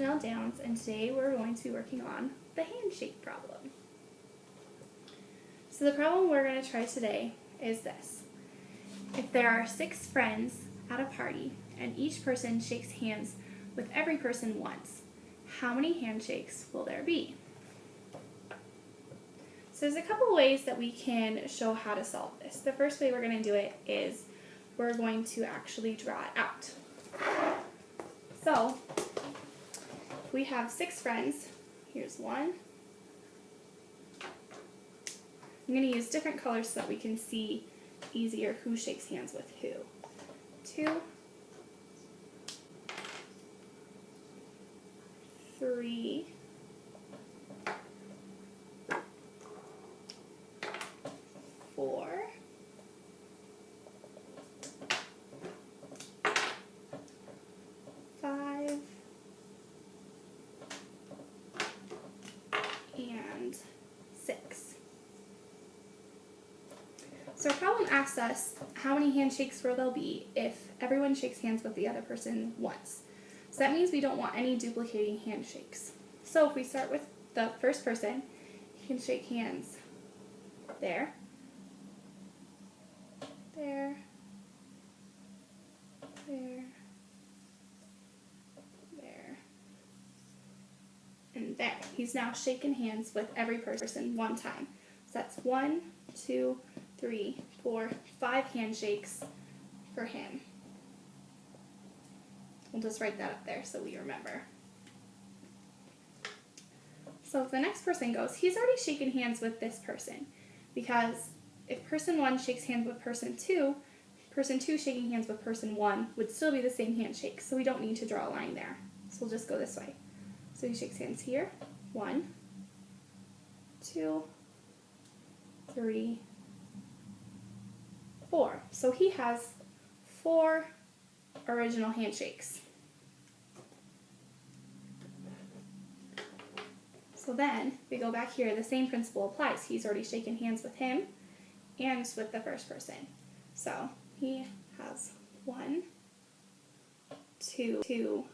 Janelle Downs, and today we're going to be working on the handshake problem. So the problem we're going to try today is this. If there are 6 friends at a party and each person shakes hands with every person once, how many handshakes will there be? So there's a couple ways that we can show how to solve this. The first way we're going to do it is we're going to actually draw it out. So we have 6 friends. Here's one. I'm going to use different colors so that we can see easier who shakes hands with who. 2, 3, 4, 5, and 6. So our problem asks us how many handshakes will there be if everyone shakes hands with the other person once. So that means we don't want any duplicating handshakes. So if we start with the first person, he can shake hands there, there, there, there, and there. He's now shaken hands with every person one time. So that's 1, 2, 3, 4, 5 handshakes for him. We'll just write that up there so we remember. So if the next person goes, he's already shaken hands with this person, because if person 1 shakes hands with person 2 shaking hands with person 1 would still be the same handshake, so we don't need to draw a line there. So we'll just go this way. So he shakes hands here, 1, 2, 3, 4. So he has 4 original handshakes. So then, we go back here, the same principle applies. He's already shaken hands with him and with the first person. So he has 1, 2,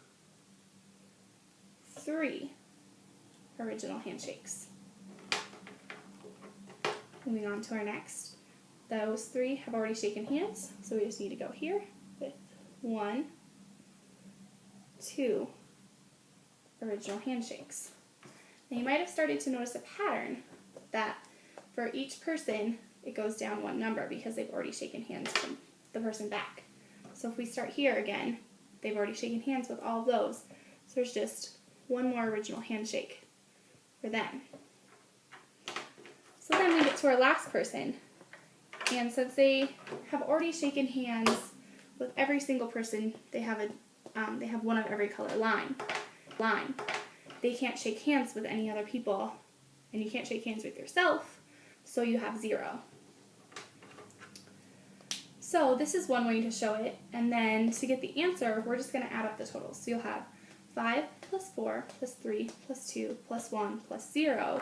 3 original handshakes. Moving on to our next. Those 3 have already shaken hands, so we just need to go here with 1, 2 original handshakes. Now you might have started to notice a pattern that for each person it goes down 1 number because they've already shaken hands from the person back. So if we start here again, they've already shaken hands with all of those, so there's just 1 more original handshake for them. So then we get to our last person, and since they have already shaken hands with every single person, they have one of every color line. They can't shake hands with any other people, and you can't shake hands with yourself, so you have 0. So this is one way to show it, and then to get the answer, we're just going to add up the totals. So you'll have 5 plus 4 plus 3 plus 2 plus 1 plus 0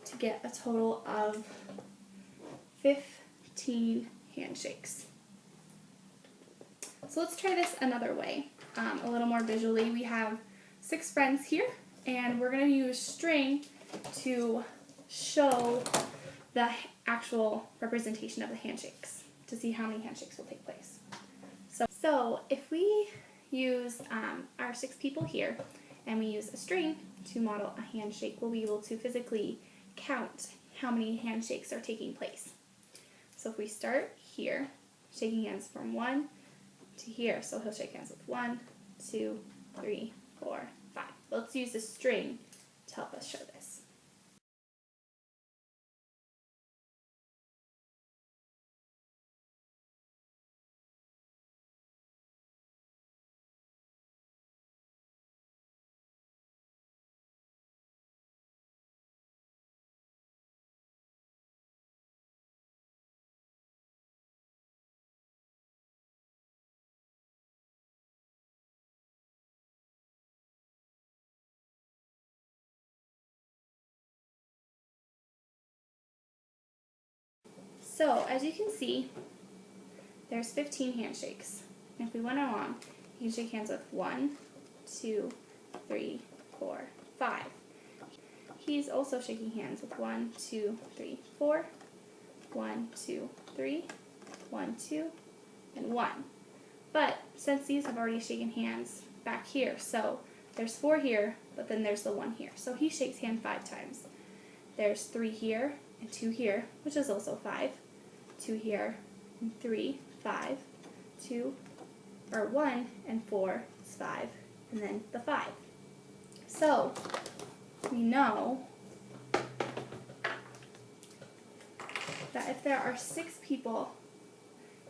to get a total of 15 handshakes. So let's try this another way, a little more visually. We have 6 friends here, and we're going to use string to show the actual representation of the handshakes to see how many handshakes will take place. So if we use our 6 people here and we use a string to model a handshake, we'll be able to physically count how many handshakes are taking place. So if we start here, shaking hands from 1 to here, so he'll shake hands with 1, 2, 3, 4, 5. Let's use a string to help us show this. So as you can see, there's 15 handshakes. And if we went along, you can shake hands with 1, 2, 3, 4, 5. He's also shaking hands with 1, 2, 3, 4. 1, 2, 3, 1, 2, and 1. But since these have already shaken hands back here, so there's 4 here, but then there's the 1 here. So he shakes hand 5 times. There's 3 here and 2 here, which is also 5. 2 here and 3, 5. 1 and 4 is 5, and then the 5. So we know that if there are 6 people,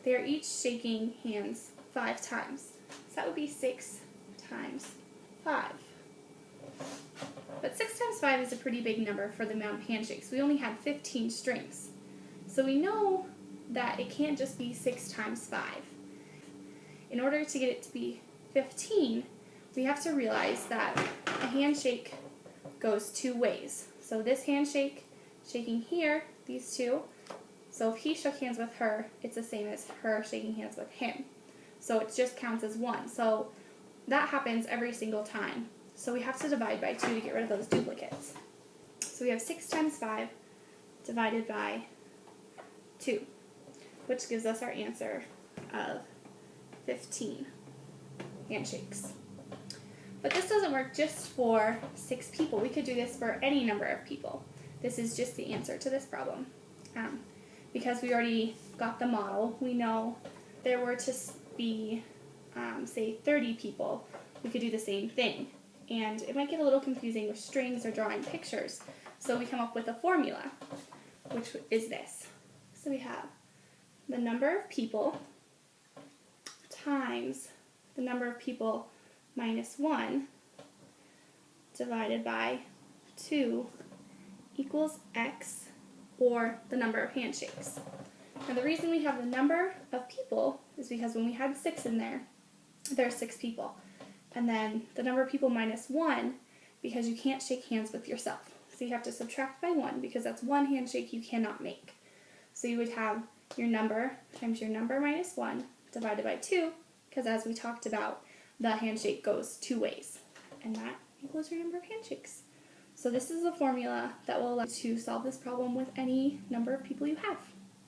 they are each shaking hands 5 times. So that would be 6 times 5. But 6 times 5 is a pretty big number for the amount of handshakes. We only had 15 strings. So we know that it can't just be 6 times 5. In order to get it to be 15, we have to realize that a handshake goes 2 ways. So this handshake, shaking here, these two. So if he shook hands with her, it's the same as her shaking hands with him. So it just counts as 1. So that happens every single time. So we have to divide by 2 to get rid of those duplicates. So we have 6 times 5 divided by 2, which gives us our answer of 15 handshakes. But this doesn't work just for 6 people. We could do this for any number of people. This is just the answer to this problem. Because we already got the model, we know there were to be, say, 30 people, we could do the same thing. And it might get a little confusing with strings or drawing pictures. So we come up with a formula, which is this. So we have the number of people times the number of people minus 1 divided by 2 equals X, or the number of handshakes. Now the reason we have the number of people is because when we had 6 in there, there are 6 people. And then the number of people minus 1, because you can't shake hands with yourself. So you have to subtract by 1, because that's 1 handshake you cannot make. So you would have your number times your number minus 1 divided by 2, because as we talked about, the handshake goes 2 ways. And that equals your number of handshakes. So this is a formula that will allow you to solve this problem with any number of people you have.